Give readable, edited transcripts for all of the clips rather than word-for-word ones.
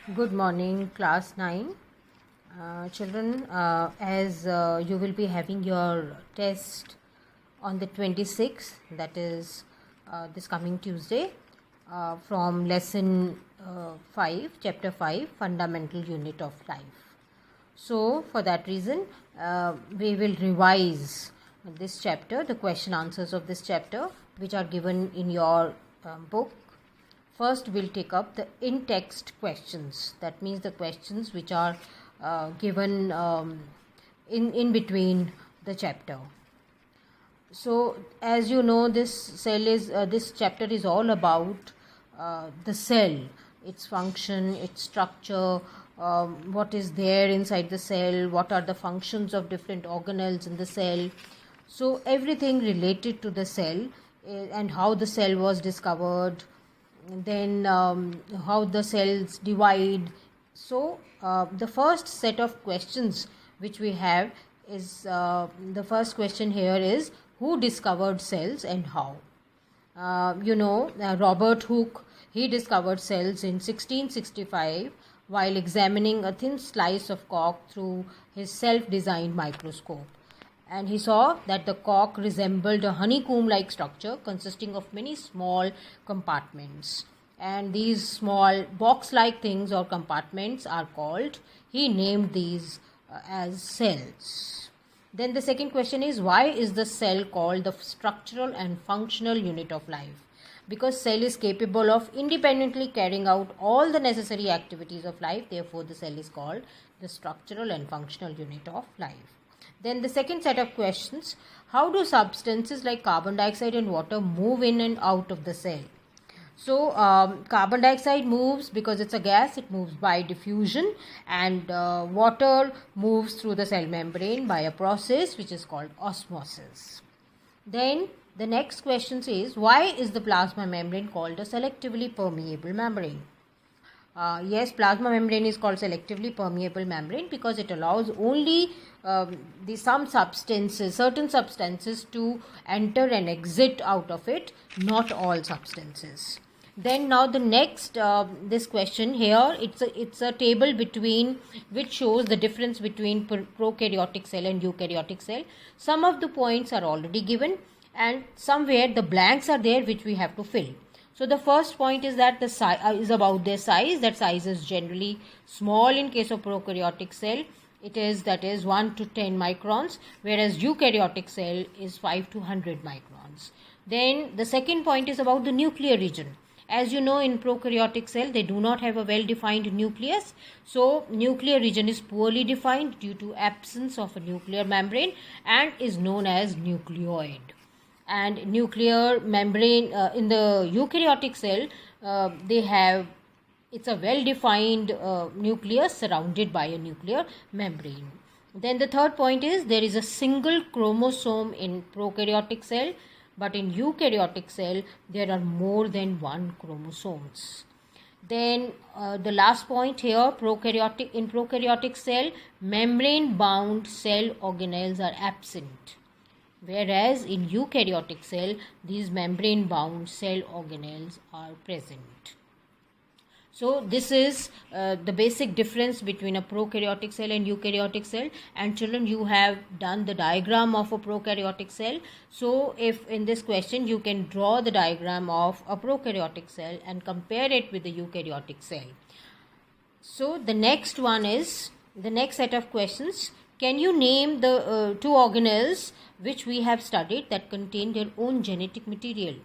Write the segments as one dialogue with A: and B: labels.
A: Good morning, class 9. Children, as you will be having your test on the 26th, that is this coming Tuesday, from lesson 5, chapter 5, fundamental unit of life. So, for that reason, we will revise this chapter, the question answers of this chapter, which are given in your book. First, we'll take up the in-text questions. That means the questions which are given in between the chapter. So, as you know, this chapter is all about the cell, its function, its structure, what is there inside the cell, what are the functions of different organelles in the cell. So, everything related to the cell and how the cell was discovered, then how the cells divide. So the first set of questions which we have is the first question here is, who discovered cells and how? Robert Hooke, he discovered cells in 1665 while examining a thin slice of cork through his self-designed microscope. And he saw that the cork resembled a honeycomb-like structure consisting of many small compartments. And these small box-like things or compartments are called, he named these as cells. Then the second question is, why is the cell called the structural and functional unit of life? Because cell is capable of independently carrying out all the necessary activities of life, therefore the cell is called the structural and functional unit of life. Then the second set of questions, how do substances like carbon dioxide and water move in and out of the cell? So carbon dioxide moves because it's a gas, it moves by diffusion, and water moves through the cell membrane by a process which is called osmosis. Then the next question is, why is the plasma membrane called a selectively permeable membrane? Yes, plasma membrane is called selectively permeable membrane because it allows only certain substances to enter and exit out of it, not all substances. Then now the next this question here, it's a table between which shows the difference between prokaryotic cell and eukaryotic cell. Some of the points are already given and somewhere the blanks are there which we have to fill. So the first point is that the is about their size. That size is generally small in case of prokaryotic cell. It is 1 to 10 microns, whereas eukaryotic cell is 5 to 100 microns. Then the second point is about the nuclear region. As you know, in prokaryotic cell, they do not have a well-defined nucleus. So nuclear region is poorly defined due to absence of a nuclear membrane and is known as nucleoid. And nuclear membrane in the eukaryotic cell, it's a well-defined nucleus surrounded by a nuclear membrane. Then the third point is, there is a single chromosome in prokaryotic cell, but in eukaryotic cell there are more than one chromosomes. Then the last point here, in prokaryotic cell, membrane bound cell organelles are absent, whereas in eukaryotic cell these membrane bound cell organelles are present. So this is the basic difference between a prokaryotic cell and eukaryotic cell. And children, you have done the diagram of a prokaryotic cell. So if in this question you can draw the diagram of a prokaryotic cell and compare it with the eukaryotic cell. So the next one is, the next set of questions, can you name the two organelles which we have studied that contain their own genetic material?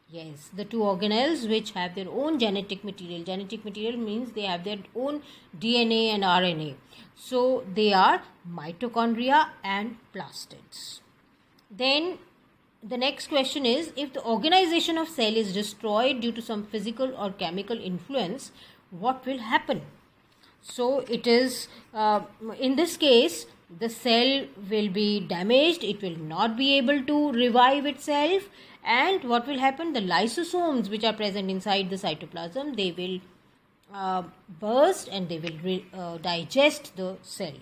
A: Yes, the two organelles which have their own genetic material. Genetic material means they have their own DNA and RNA. So they are mitochondria and plastids. Then the next question is, if the organization of cell is destroyed due to some physical or chemical influence, what will happen? So it is, in this case, the cell will be damaged, it will not be able to revive itself, and what will happen? The lysosomes which are present inside the cytoplasm, they will burst and they will digest the cell.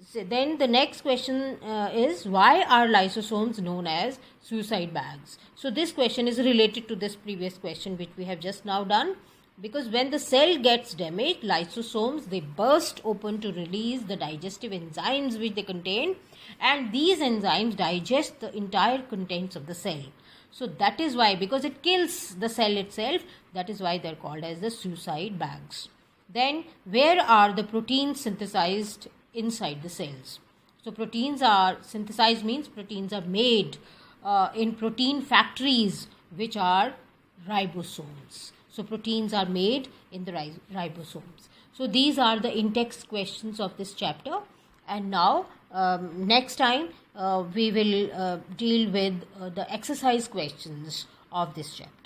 A: So then the next question is, why are lysosomes known as suicide bags? So this question is related to this previous question which we have just now done. because when the cell gets damaged, lysosomes, they burst open to release the digestive enzymes which they contain, and these enzymes digest the entire contents of the cell. So that is why, because it kills the cell itself, that is why they're called as the suicide bags. Then where are the proteins synthesized inside the cells? So proteins are synthesized, means proteins are made in protein factories, which are ribosomes. So proteins are made in the ribosomes. So these are the in-text questions of this chapter. And now next time we will deal with the exercise questions of this chapter.